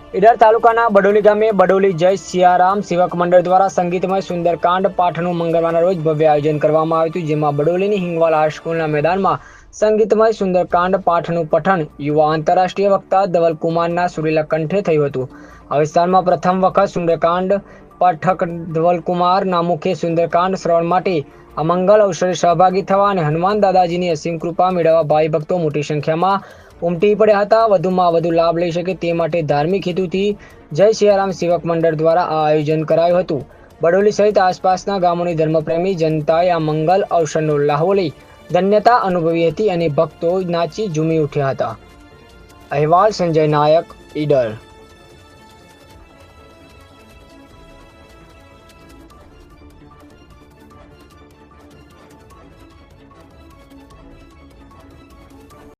ઈડર તાલુકાના બડોલી ગામે બડોલી જય સિયારામ સેવક મંડળ દ્વારા સંગીતમય સુંદરકાંડ પાઠનું મંગળવારના રોજ ભવ્ય આયોજન કરવામાં આવ્યું હતું, જેમાં બડોલીની હિંગવાલ હાઈસ્કૂલના મેદાનમાં સંગીતમય સુંદરકાંડ પાઠનું પઠન યુવા આંતરરાષ્ટ્રીય વક્તા ધવલકુમારના સુરીલા કંઠે થયું હતું। આ વિસ્તારમાં પ્રથમ વખત સુંદરકાંડ પાઠક ધવલકુમારના મુખે સુંદરકાંડ શ્રવણ માટે આ મંગલ અવસરે સહભાગી થવા અને હનુમાન દાદાજીની અસીમ કૃપા મેળવવા ભાઈ ભક્તો મોટી સંખ્યામાં ઉમટી પડ્યા હતા। વધુમાં વધુ લાભ લઈ શકે તે માટે ધાર્મિક હેતુથી જય સિયારામ સેવક મંડળ દ્વારા આ આયોજન કરાયું હતું। બડોલી સહિત આસપાસના ગામોની ધર્મપ્રેમી જનતાએ આ મંગલ અવસરનો લાહવો લઈ ધન્યતા અનુભવી હતી અને ભક્તો નાચી ઝૂમી ઉઠ્યા હતા। અહેવાલ સંજય નાયક, ઈડર।